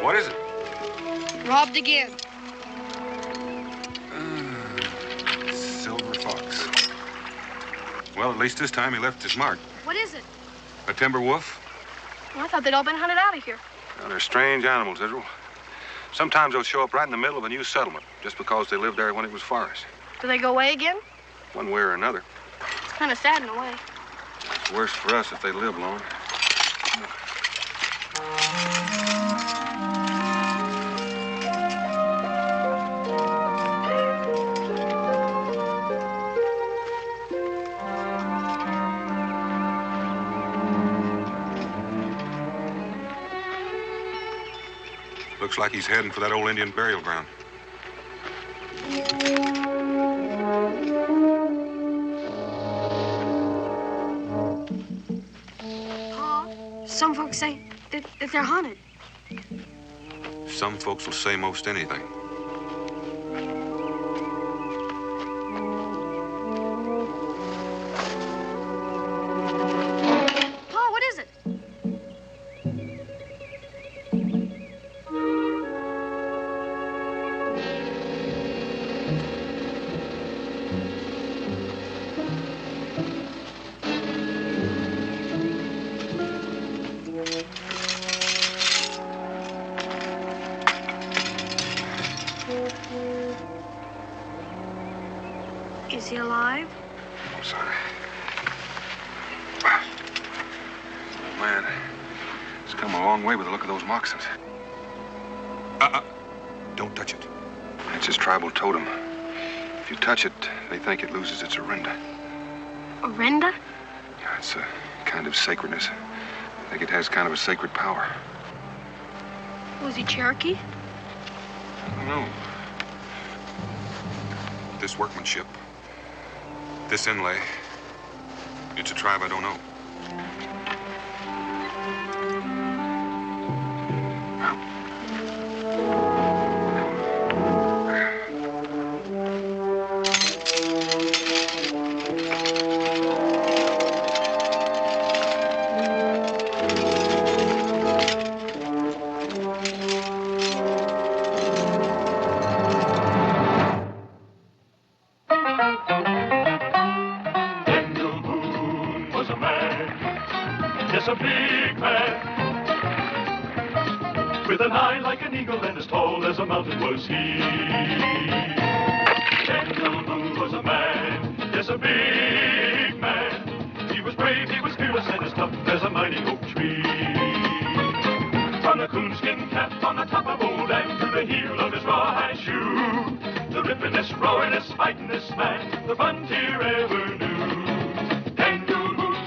What is it? Robbed again. Silver fox. Well, at least this time he left his mark. What is it? A timber wolf? Well, I thought they'd all been hunted out of here. Well, they're strange animals, Israel. Sometimes they'll show up right in the middle of a new settlement, just because they lived there when it was forest. Do they go away again? One way or another. It's kind of sad in a way. It's worse for us if they live long. Looks like he's heading for that old Indian burial ground. Pa, some folks say that they're haunted. Some folks will say most anything. Pa, what is it? Is he alive? I'm sorry. Man, it's come a long way with the look of those moccasins. Don't touch it. It's his tribal totem. If you touch it, they think it loses its orenda. Orenda? Yeah, it's a kind of sacredness. I think it has kind of a sacred power. Was he Cherokee? I don't know. This workmanship, this inlay, it's a tribe I don't know. Boone was a man, yes, a big man, with an eye like an eagle and as tall as a mountain was he. Boone was a man, yes, a big man. He was brave, he was fearless, and as tough as a mighty oak tree. From the coonskin cap on the top of old and to the heel of his rawhide shoe, the rippin'est, roaring'est, fighting'est man the frontier ever knew.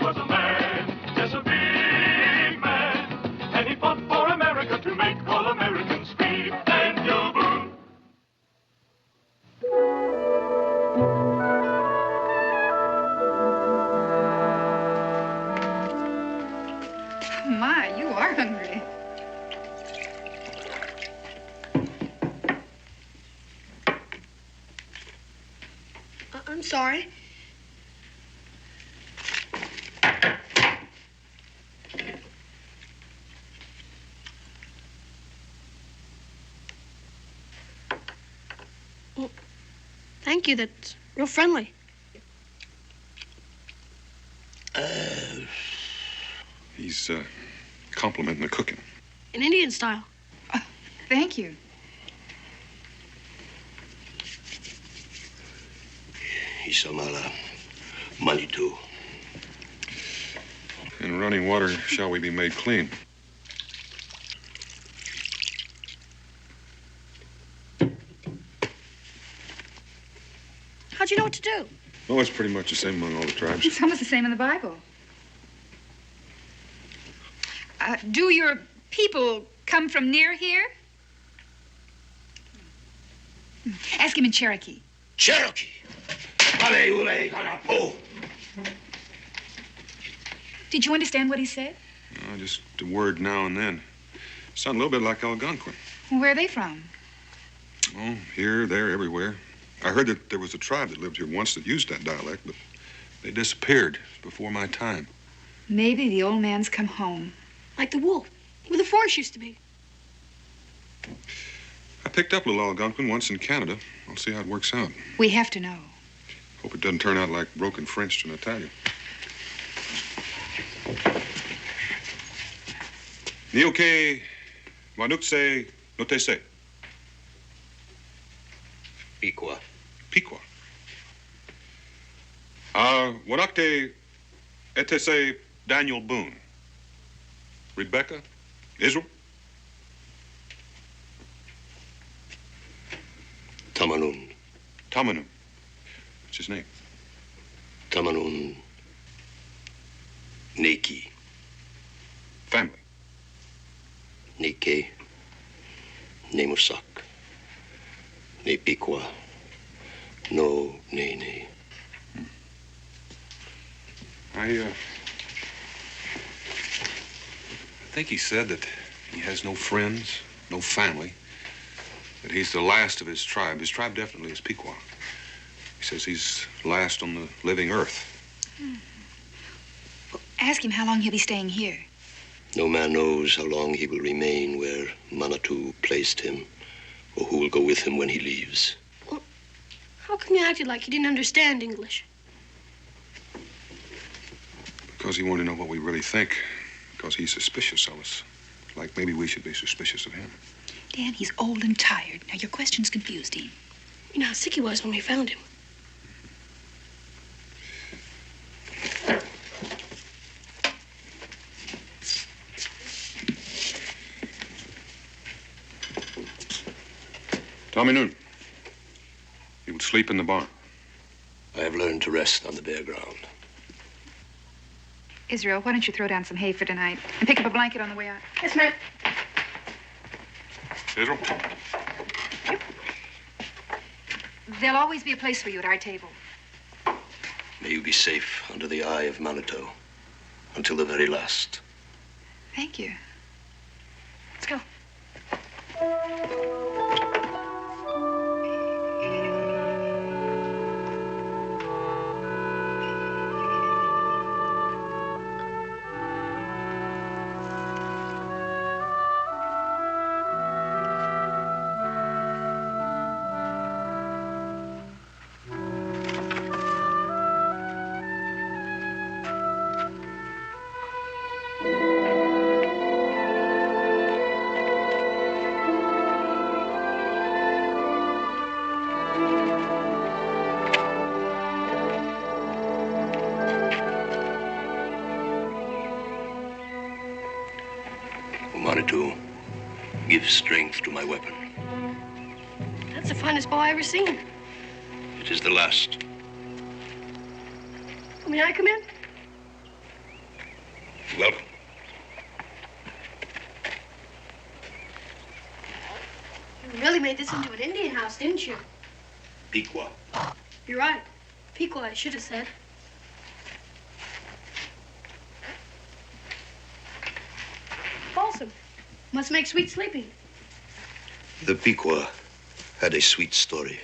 Was a man, yes, a big man, and he fought for America to make all Americans free. Daniel Boone. My, you are hungry. I'm sorry. Well, thank you. That's real friendly. He's complimenting the cooking. In Indian style. Oh, thank you. He's some money, too. In running water, shall we be made clean? How'd you know what to do? Oh, it's pretty much the same among all the tribes. It's almost the same in the Bible. Do your people come from near here? Ask him in Cherokee. Cherokee! Did you understand what he said? Oh, just a word now and then. Sound a little bit like Algonquin. Where are they from? Oh, here, there, everywhere. I heard that there was a tribe that lived here once that used that dialect, but they disappeared before my time. Maybe the old man's come home. Like the wolf, where the forest used to be. I picked up little Algonquin once in Canada. I'll see how it works out. We have to know. Hope it doesn't turn out like broken French to an Italian. Nio que Wanuxe no te se. Piqua. Piqua. Wanakte etese Daniel Boone. Rebecca? Israel? Tamanun. Tamanum. What's his name? Tamanun. Neki. Family. Neke. Nemusak. Ne Piqua. No ne. I think he said that he has no friends, no family, that he's the last of his tribe. His tribe definitely is Pequot. He says he's last on the living earth. Well, ask him how long he'll be staying here. No man knows how long he will remain where Manitou placed him, or who will go with him when he leaves. Well, how come you acted like you didn't understand English? Because he wanted to know what we really think. Because he's suspicious of us. Like maybe we should be suspicious of him. Dan, he's old and tired. Now, your questions confused him. You know how sick he was when we found him. Tommy Noon. He would sleep in the barn. I have learned to rest on the bare ground. Israel, why don't you throw down some hay for tonight and pick up a blanket on the way out? Yes, ma'am. Israel? There'll always be a place for you at our table. May you be safe under the eye of Manitou until the very last. Thank you. Let's go. Manitou, give strength to my weapon. That's the finest bow I ever seen. It is the last. May I come in? Welcome. You really made this into an Indian house, didn't you? Piqua. You're right. Pequot, I should have said. Balsam. Must make sweet sleeping. The Piqua had a sweet story.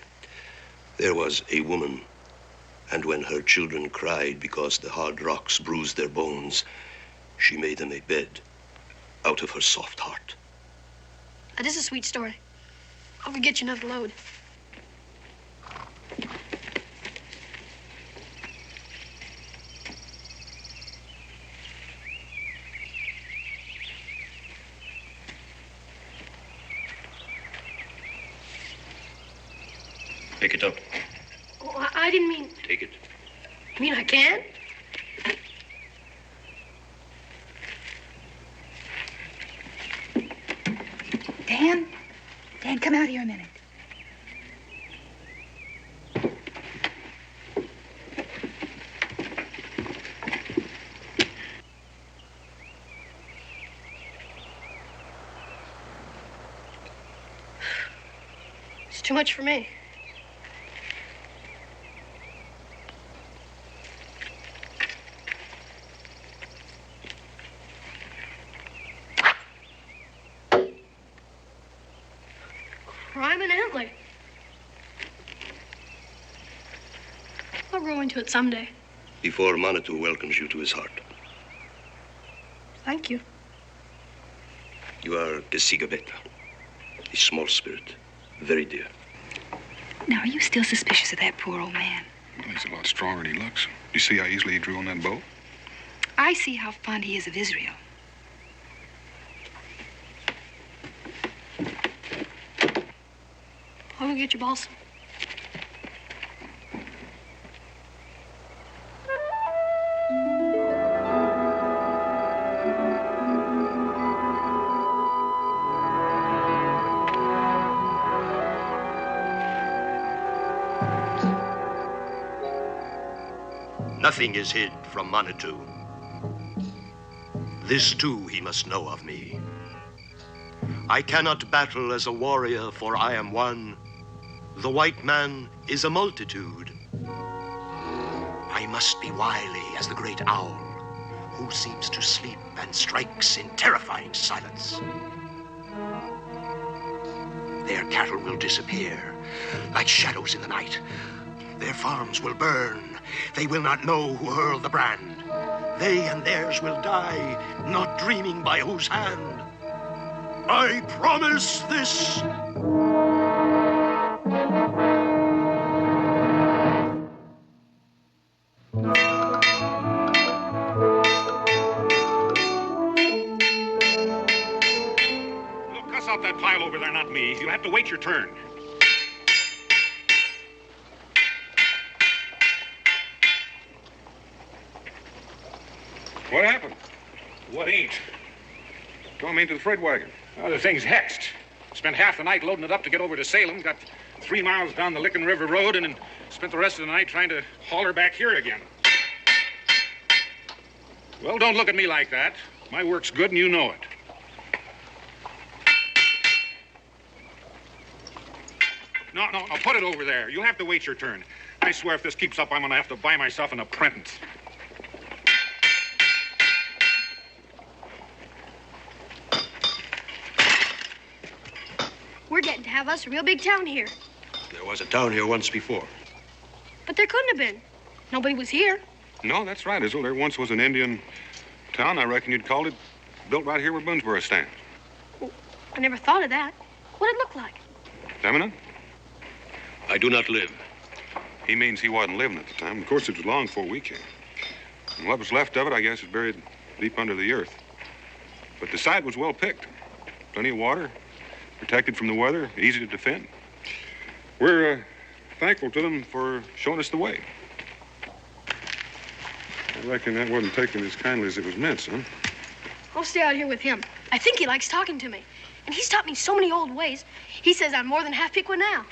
There was a woman, and when her children cried because the hard rocks bruised their bones, she made them a bed out of her soft heart. That is a sweet story. I'll go get you another load. Pick it up. Oh, I didn't mean... Take it. You mean I can? Dan? Dan, come out here a minute. It's too much for me. Crime and antler. I'll grow into it someday. Before Manitou welcomes you to his heart. Thank you. You are Kesigabeta, He's small spirit, very dear. Now, are you still suspicious of that poor old man? Well, he's a lot stronger than he looks. You see how easily he drew on that bow? I see how fond he is of Israel. I'll go get your balsam. Nothing is hid from Manitou. This too he must know of me. I cannot battle as a warrior, for I am one. The white man is a multitude. I must be wily as the great owl, who seems to sleep and strikes in terrifying silence. Their cattle will disappear like shadows in the night. Their farms will burn. They will not know who hurled the brand. They and theirs will die, not dreaming by whose hand. I promise this. Look, cuss out that pile over there, not me. You'll have to wait your turn. What happened? What ain't? Told me into the freight wagon. Well, the thing's hexed. Spent half the night loading it up to get over to Salem. Got 3 miles down the Licking River Road and then spent the rest of the night trying to haul her back here again. Well, don't look at me like that. My work's good and you know it. No, put it over there. You'll have to wait your turn. I swear if this keeps up, I'm going to have to buy myself an apprentice. We're getting to have us a real big town here. There was a town here once before. But there couldn't have been. Nobody was here. No, that's right, Isle. There once was an Indian town, I reckon you'd called it, built right here where Boonesboro stands. Well, I never thought of that. What'd it look like? Feminine? I do not live. He means he wasn't living at the time. Of course, it was long before we came. And what was left of it, I guess, is buried deep under the earth. But the site was well picked. Plenty of water, protected from the weather, easy to defend. We're thankful to them for showing us the way. I reckon that wasn't taken as kindly as it was meant, son. I'll stay out here with him. I think he likes talking to me. And he's taught me so many old ways. He says I'm more than half Pequot now.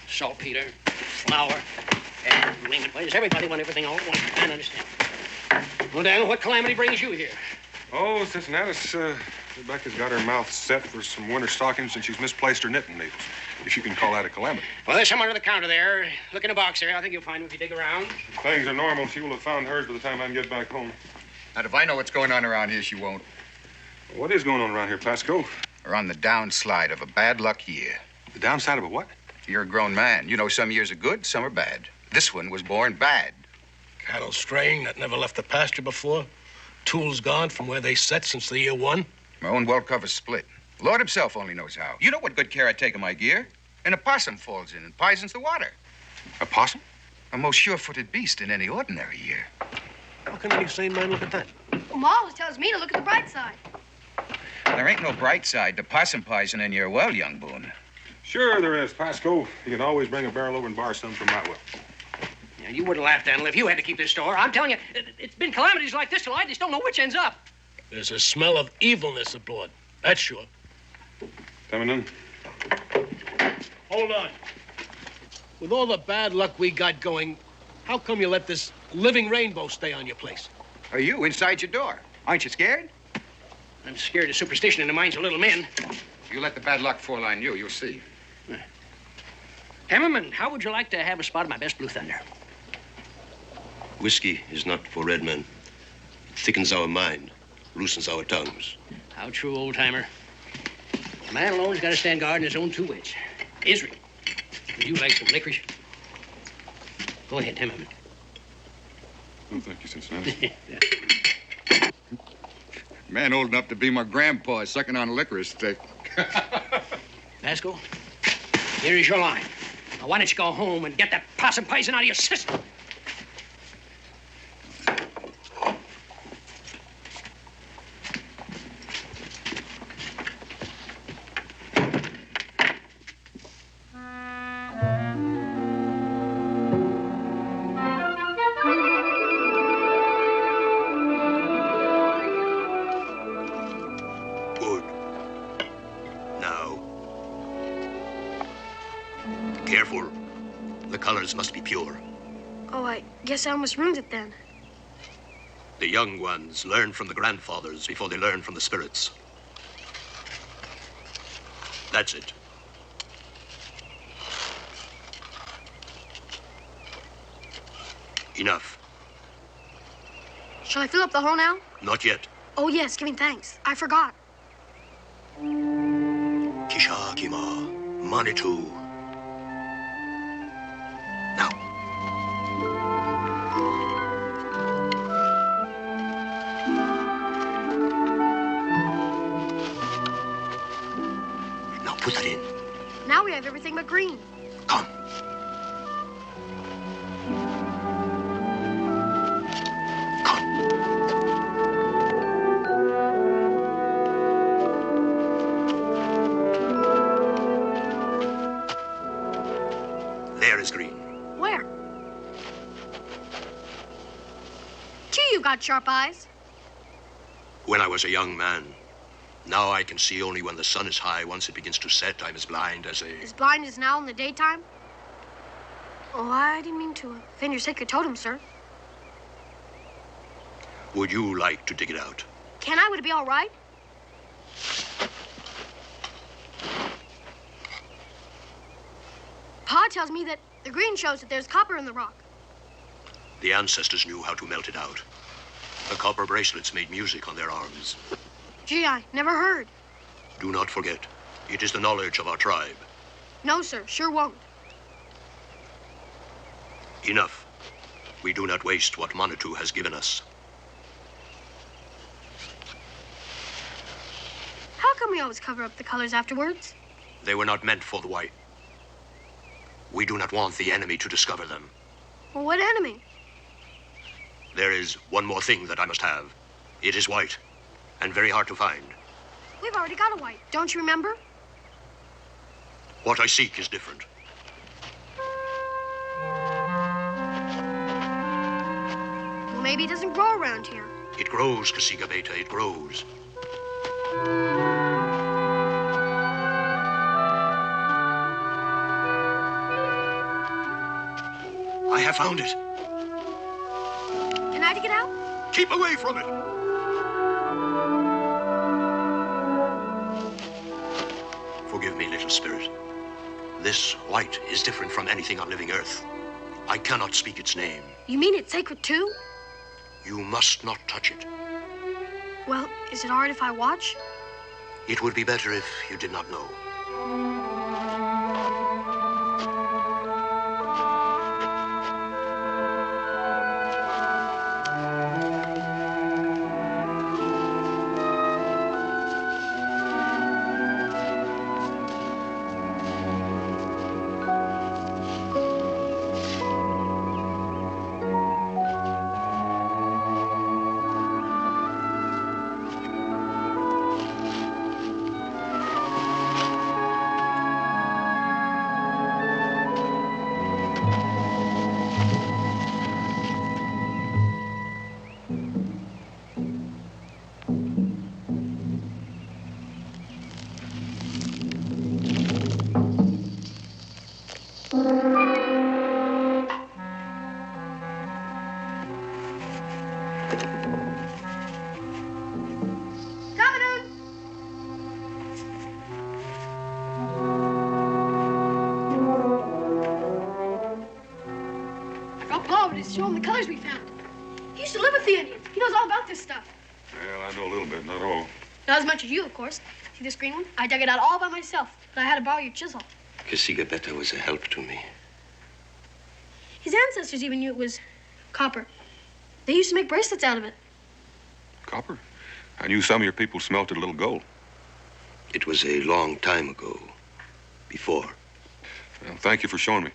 Saltpeter, flour, and Lehman. Why does everybody want everything all at once? I can't understand. Well, Daniel, what calamity brings you here? Oh, Cincinnatus, Rebecca's got her mouth set for some winter stockings and she's misplaced her knitting needles, if you can call that a calamity. Well, there's some under the counter there. Look in a box there. I think you'll find them if you dig around. If things are normal, she will have found hers by the time I can get back home. Now, if I know what's going on around here, she won't. What is going on around here, Pasco? We're on the downslide of a bad luck year. The downside of a what? You're a grown man. You know some years are good, some are bad. This one was born bad. Cattle straying that never left the pasture before. Tools gone from where they set since the year 1. My own well cover split. Lord himself only knows how. You know what good care I take of my gear. An opossum falls in and poisons the water. A possum? A most sure-footed beast in any ordinary year. How can any sane man look at that? Well, Ma always tells me to look at the bright side. There ain't no bright side to possum poison in your well, young Boone. Sure there is, Pasco. You can always bring a barrel over and borrow some from my well. Yeah, you wouldn't laugh, Daniel, if you had to keep this store. I'm telling you, it's been calamities like this till I just don't know which ends up. There's a smell of evilness aboard. That's sure. Coming in. Hold on. With all the bad luck we got going, how come you let this living rainbow stay on your place? Are you inside your door? Aren't you scared? I'm scared of superstition in the minds of little men. You let the bad luck fall on you, you'll see. Hammerman, how would you like to have a spot of my best Blue Thunder? Whiskey is not for red men. It thickens our mind, loosens our tongues. How true, old-timer. A man alone's got to stand guard in his own 2 wits. Israel, would you like some licorice? Go ahead, Hammerman. Oh, thank you, Cincinnati. Man old enough to be my grandpa is sucking on a licorice stick. Vasco, here is your line. Now, why don't you go home and get that possum poison out of your system? Good. Now. Careful. The colors must be pure. Oh, I guess I almost ruined it then. The young ones learn from the grandfathers before they learn from the spirits. That's it. Enough. Shall I fill up the hole now? Not yet. Oh, yes, giving thanks. I forgot. Kishakima, Manitou. Now. Now put that in. Now we have everything but green. Come. There is green. Where? Gee, you got sharp eyes. When I was a young man. Now I can see only when the sun is high. Once it begins to set, I'm as blind as a... As blind as now in the daytime? Oh, I didn't mean to offend your sacred totem, sir. Would you like to dig it out? Can I? Would it be all right? Pa tells me that the green shows that there's copper in the rock. The ancestors knew how to melt it out. The copper bracelets made music on their arms. Gee, I never heard. Do not forget, it is the knowledge of our tribe. No, sir, sure won't. Enough. We do not waste what Manitou has given us. How come we always cover up the colors afterwards? They were not meant for the white. We do not want the enemy to discover them. Well, what enemy? There is one more thing that I must have. It is white, and very hard to find. We've already got a white. Don't you remember? What I seek is different. Well, maybe it doesn't grow around here. It grows, Kasiga Beta, it grows. I have found it. Can I dig it out? Keep away from it. Forgive me, little spirit. This white is different from anything on living earth. I cannot speak its name. You mean it's sacred too? You must not touch it. Well, is it hard if I watch? It would be better if you did not know. Show him the colors we found. He used to live with the Indians. He knows all about this stuff. Well, I know a little bit, not all. Not as much as you, of course. See this green one? I dug it out all by myself, but I had to borrow your chisel. Kasiga Beta was a help to me. His ancestors even knew it was copper. They used to make bracelets out of it. Copper? I knew some of your people smelted a little gold. It was a long time ago. Before. Well, thank you for showing me.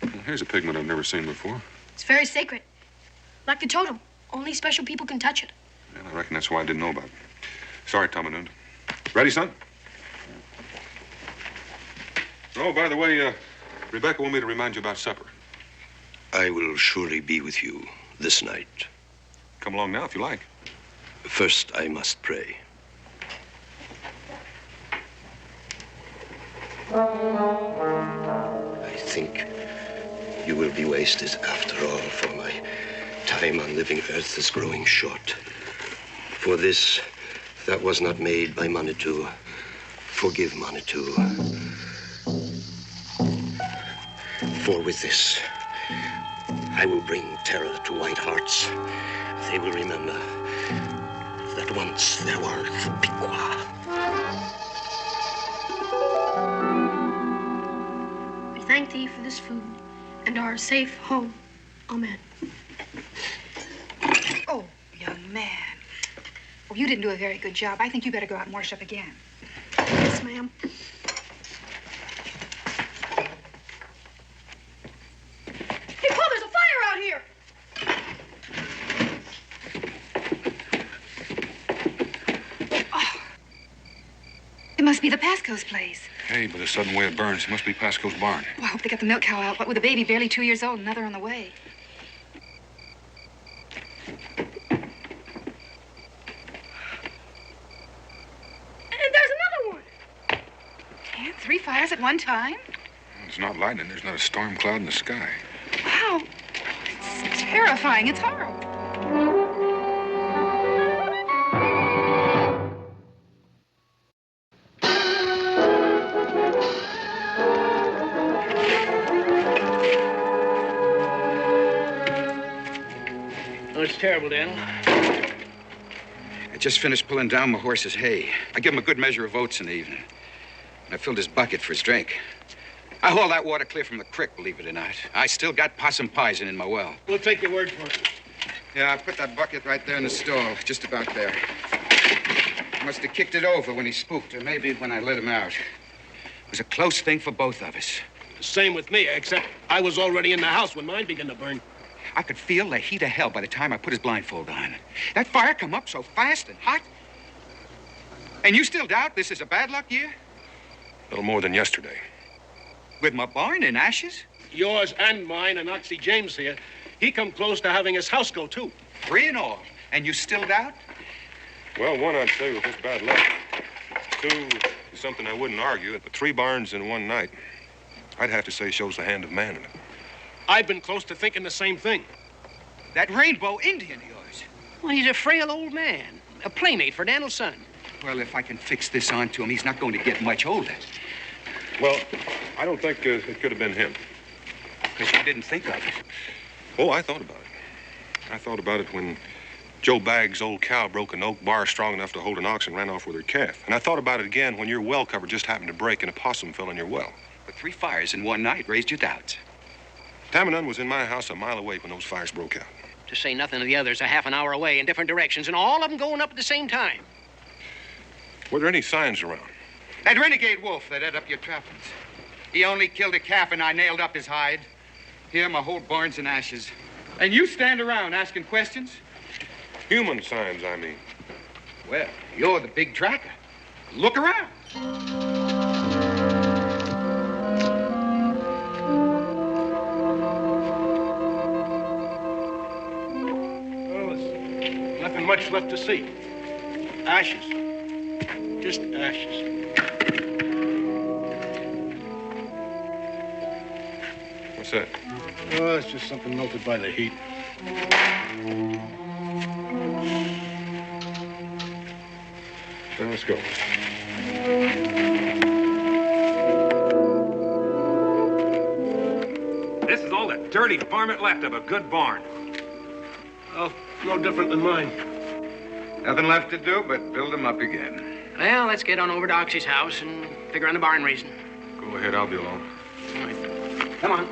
Well, here's a pigment I've never seen before. It's very sacred. Like the totem. Only special people can touch it. Well, I reckon that's why I didn't know about it. Sorry, Tamanund. Ready, son? Oh, by the way, Rebecca wanted me to remind you about supper. I will surely be with you this night. Come along now if you like. First, I must pray. I think you will be wasted after all, for my time on living earth is growing short. For this that was not made by Manitou, forgive Manitou. For with this, I will bring terror to white hearts. They will remember that once there were the Pequot. We thank thee for this food and our safe home. Amen. Oh, young man. Well, you didn't do a very good job. I think you better go out and wash up again. Yes, ma'am. Hey, Paul, there's a fire out here. Oh. It must be the Pasco's place. Hey, by the sudden way it burns, it must be Pasco's barn. Well, I hope they got the milk cow out. What with a baby barely 2 years old, another on the way. And there's another one. And 3 fires at one time? It's not lightning. There's not a storm cloud in the sky. Wow. It's terrifying. It's horrible. Oh, it's terrible, Daniel. I just finished pulling down my horse's hay. I give him a good measure of oats in the evening. And I filled his bucket for his drink. I haul that water clear from the creek, believe it or not. I still got possum poison in my well. We'll take your word for it. Yeah, I put that bucket right there in the stall, just about there. I must have kicked it over when he spooked, or maybe when I let him out. It was a close thing for both of us. Same with me, except I was already in the house when mine began to burn. I could feel the heat of hell by the time I put his blindfold on. That fire come up so fast and hot. And you still doubt this is a bad luck year? A little more than yesterday. With my barn in ashes? Yours and mine and Oxy James here. He come close to having his house go, too. 3 in all. And you still doubt? Well, one, I'd say with this bad luck. 2 is something I wouldn't argue. But 3 barns in one night, I'd have to say shows the hand of man in it. I've been close to thinking the same thing. That Rainbow Indian of yours. Well, he's a frail old man. A playmate for Daniel's son. Well, if I can fix this onto him, he's not going to get much older. Well, I don't think it could have been him. Because you didn't think of it. Oh, I thought about it. I thought about it when Joe Bagg's old cow broke an oak bar strong enough to hold an ox and ran off with her calf. And I thought about it again when your well cover just happened to break and a possum fell in your well. But 3 fires in one night raised your doubts. Tamanun was in my house a mile away when those fires broke out. To say nothing of the others a half an hour away in different directions, and all of them going up at the same time. Were there any signs around? That renegade wolf that ate up your trappings. He only killed a calf and I nailed up his hide. Here, my whole barn's in ashes. And you stand around asking questions? Human signs, I mean. Well, you're the big tracker. Look around. Well, there's nothing much left to see. Ashes. Just ashes. What's that? Oh, it's just something melted by the heat. Then let's go. This is all the dirty varmint left of a good barn. Oh, no different than mine. Nothing left to do but build him up again. Well, let's get on over to Oxy's house and figure on the barn raising. Go ahead, I'll be along. All right. Come on.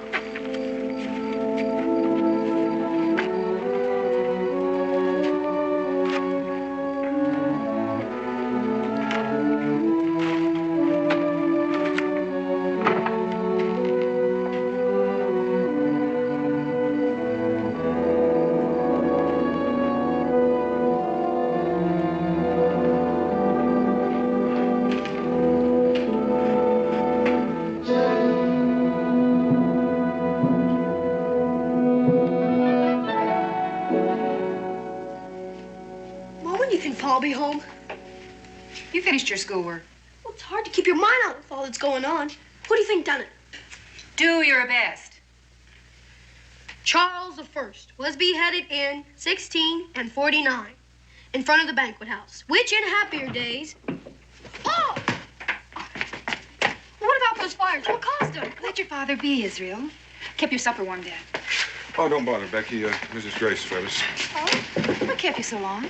Paul be home? You finished your schoolwork. Well, it's hard to keep your mind out with all that's going on. Who do you think done it? Do your best. Charles I was beheaded in 1649 in front of the banquet house, which in happier days... Oh! What about those fires? What caused them? Let your father be, Israel. Kept your supper warm, Dad. Oh, don't bother, Becky. Mrs. Grace is with us. Oh? What kept you so long?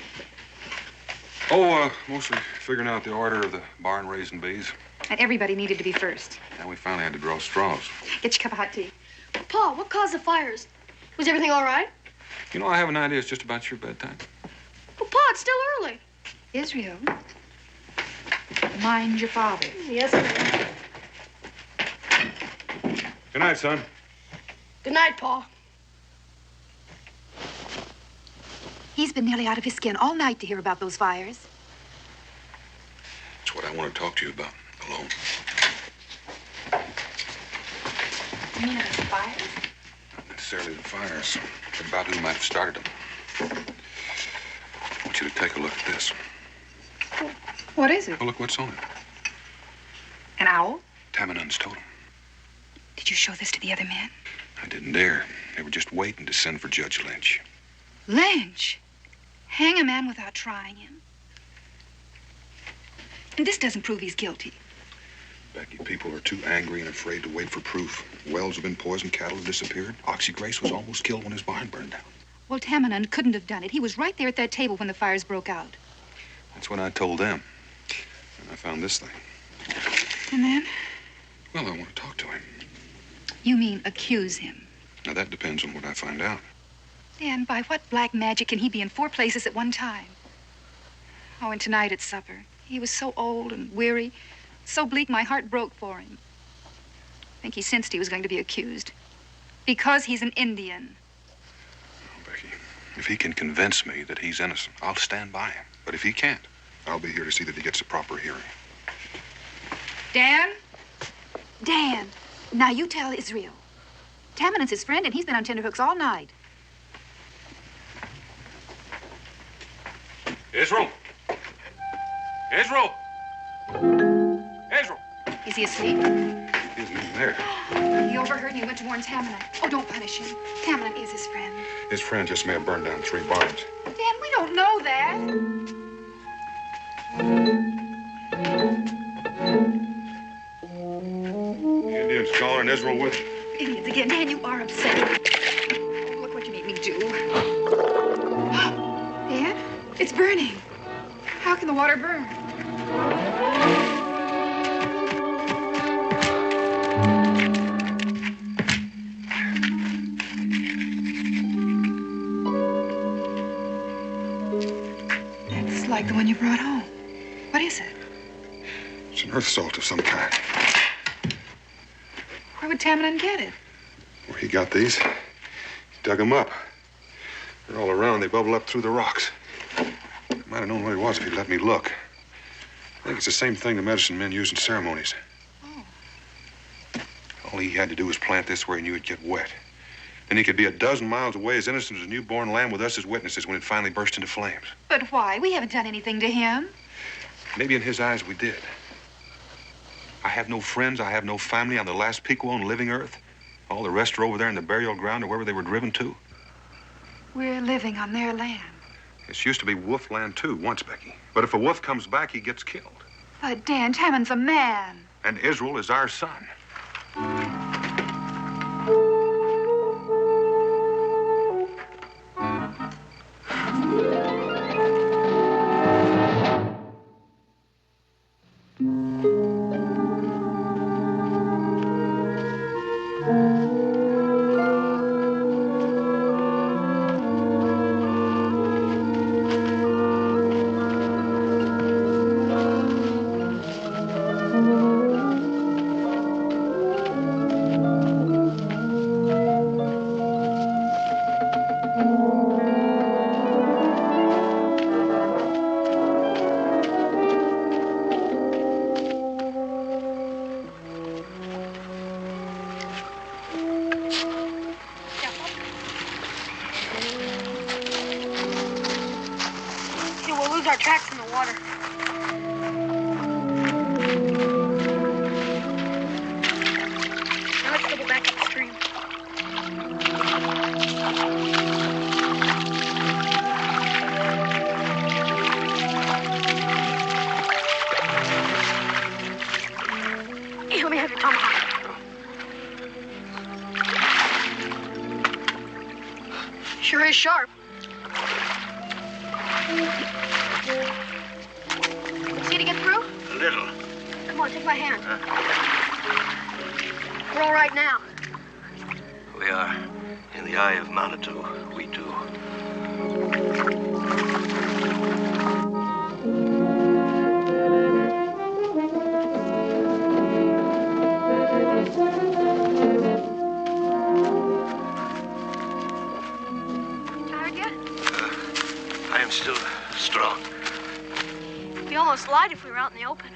Oh, mostly figuring out the order of the barn raising bees. And everybody needed to be first. Now we finally had to draw straws. Get your cup of hot tea. Paul, what caused the fires? Was everything all right? You know, I have an idea. It's just about your bedtime. Well, Pa, it's still early. Israel, mind your father. Yes, ma'am. Good night, son. Good night, Pa. He's been nearly out of his skin all night to hear about those fires. That's what I want to talk to you about, alone. You mean about the fires? Not necessarily the fires, but about who might have started them. I want you to take a look at this. What is it? Oh, look what's on it. An owl? Tamanun's totem. Did you show this to the other men? I didn't dare. They were just waiting to send for Judge Lynch. Lynch? Hang a man without trying him. And this doesn't prove he's guilty. Becky, people are too angry and afraid to wait for proof. Wells have been poisoned, cattle have disappeared. Oxy Grace was almost killed when his barn burned down. Well, Tamanun couldn't have done it. He was right there at that table when the fires broke out. That's what I told them. And I found this thing. And then? Well, I want to talk to him. You mean accuse him? Now, that depends on what I find out. Dan, by what black magic can he be in 4 places at one time? Oh, and tonight at supper, he was so old and weary, so bleak my heart broke for him. I think he sensed he was going to be accused. Because he's an Indian. Oh, Becky, if he can convince me that he's innocent, I'll stand by him. But if he can't, I'll be here to see that he gets a proper hearing. Dan? Dan, now you tell Israel. Tamanun's his friend, and he's been on tenterhooks all night. Israel! Israel! Israel! Is he asleep? He isn't even there. He overheard and he went to warn Tamanun. Oh, don't punish him. Tamanun is his friend. His friend just may have burned down 3 barns. Dan, we don't know that. The Indians gone and Israel with him. Idiots again. Dan, you are upset. Oh, look what you made me do. Dan, it's burning. How can the water burn? It's like the one you brought home. What is it? It's an earth salt of some kind. Where would Tamanun get it? Where he got these, he dug them up. They're all around. They bubble up through the rocks. Might have known what it was if he'd let me look. I think it's the same thing the medicine men use in ceremonies. Oh. All he had to do was plant this where he knew it'd get wet. Then he could be a dozen miles away as innocent as a newborn lamb with us as witnesses when it finally burst into flames. But why? We haven't done anything to him. Maybe in his eyes we did. I have no friends. I have no family. I'm the last Pequot on living earth. All the rest are over there in the burial ground or wherever they were driven to. We're living on their land. This used to be wolf land, too, once, Becky. But if a wolf comes back, he gets killed. But Dan, Taman's a man. And Israel is our son. our tracks in the water. Now let's double back upstream. Hey, let me have your tomahawk. Sure is sharp. See to get through? A little. Come on, take my hand. We're all right now. We are. In the eye of Manitou, we do. Tired yet? I am still strong. We almost lied if we were out in the open.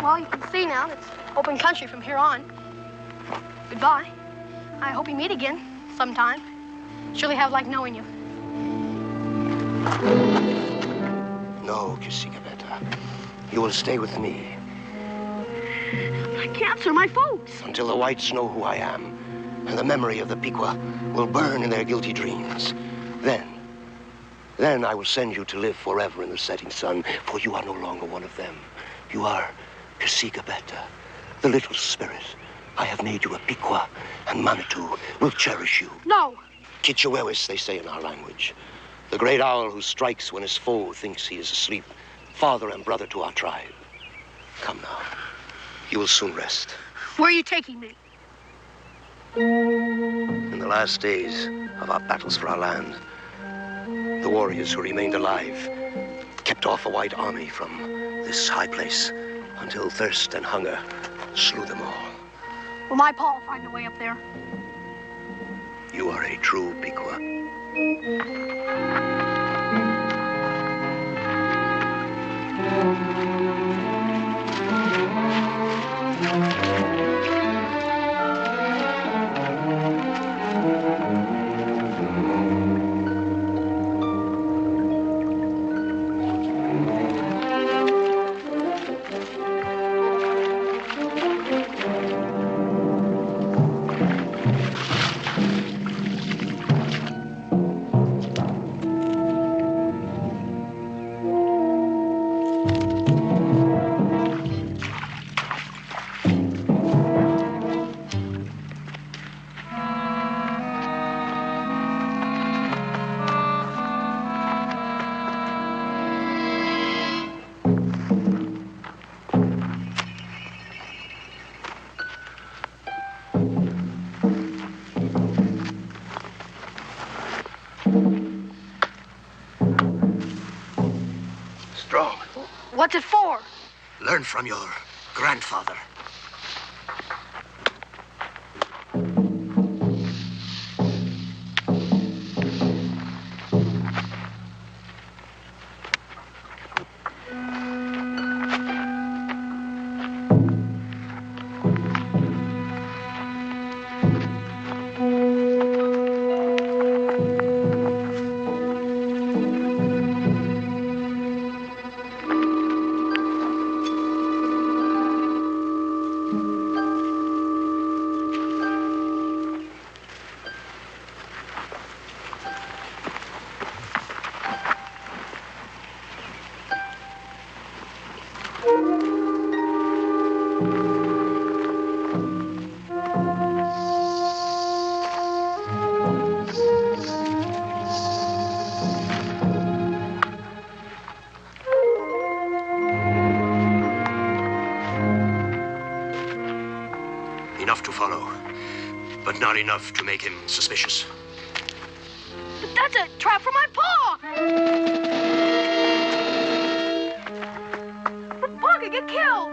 Well, you can see now it's open country from here on. Goodbye. I hope we meet again sometime. Surely have like knowing you. No, Kisikabeta. You will stay with me I can't, sir. My folks. until the whites know who I am, and the memory of the Pequot will burn in their guilty dreams. Then I will send you to live forever in the setting sun, for you are no longer one of them. You are Kisikabeta, the little spirit. I have made you a Pequot, and Manitou will cherish you. No. Kitchewewis, they say in our language. The great owl who strikes when his foe thinks he is asleep. Father and brother to our tribe. Come now. You will soon rest. Where are you taking me? In the last days of our battles for our land, the warriors who remained alive kept off a white army from this high place until thirst and hunger slew them all. Will my Paul find a way up there? You are a true Pequot. Strong. What's it for? Learn from your grandfather. follow, but not enough to make him suspicious. But that's a trap for my paw! The paw could get killed!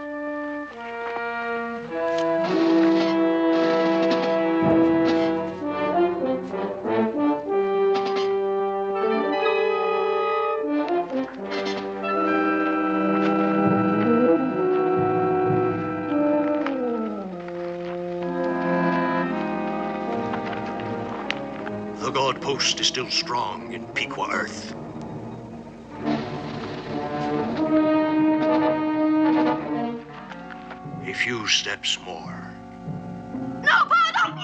The guard post is still strong in Pequot earth. A few steps more. No, Pa, don't!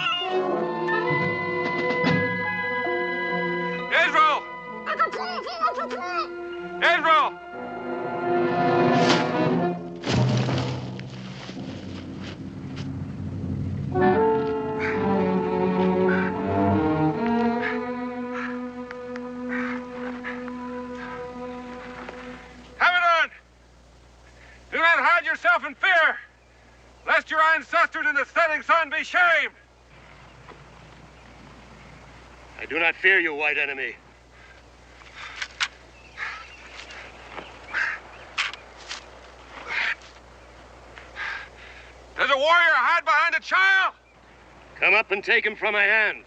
Israel! Israel! Do not hide yourself in fear, lest your ancestors in the setting sun be shamed. I do not fear you, white enemy. Does a warrior hide behind a child? Come up and take him from my hands.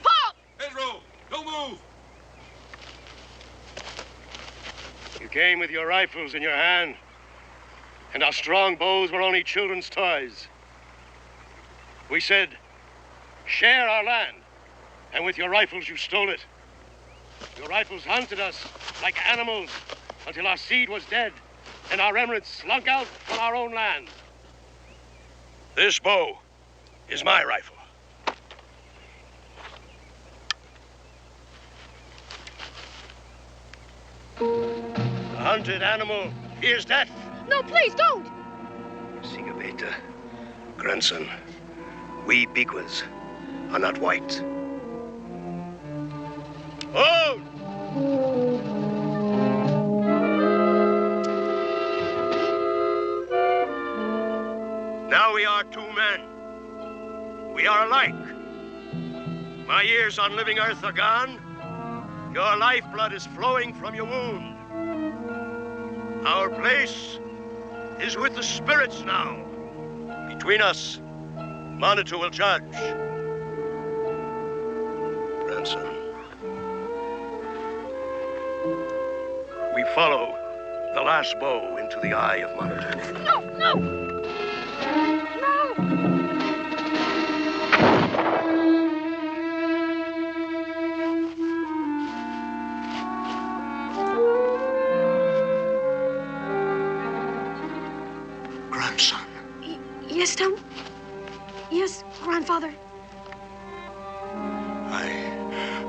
Pa! Israel, don't move. You came with your rifles in your hand, and our strong bows were only children's toys. We said, share our land, and with your rifles you stole it. Your rifles hunted us like animals until our seed was dead, and our remnants slunk out from our own land. This bow is my rifle. The hunted animal fears death. No, please, don't! Sigabeta, grandson, we Pequas are not white. Oh! Now we are two men. We are alike. My years on living earth are gone. Your lifeblood is flowing from your wound. Our place is with the spirits now. Between us, Manitou will judge. Grandson, we follow the last bow into the eye of Manitou. No, no! No! Grandson. Yes, Tom? Yes, grandfather.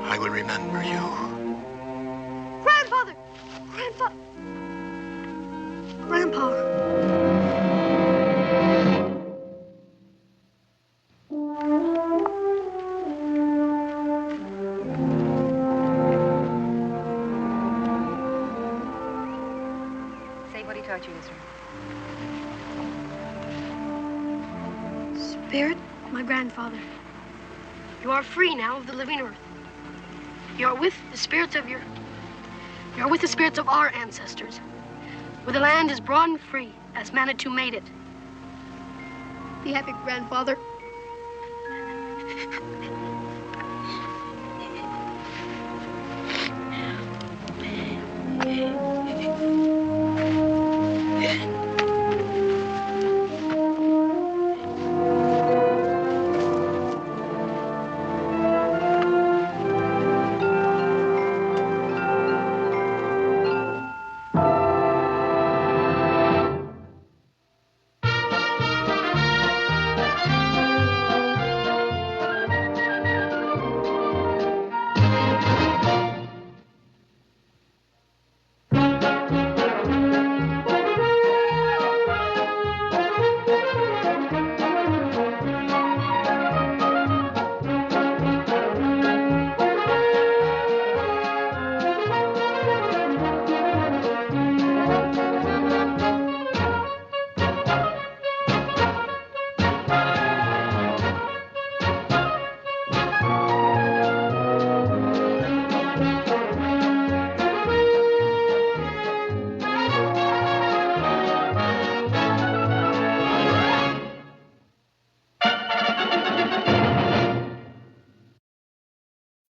I will remember you. Grandfather! Grandpa. Say what he taught you, Israel. Spirit, my grandfather. You are free now of the living earth. You are with the spirits of our ancestors, where the land is broad and free, as Manitou made it. Be happy, grandfather.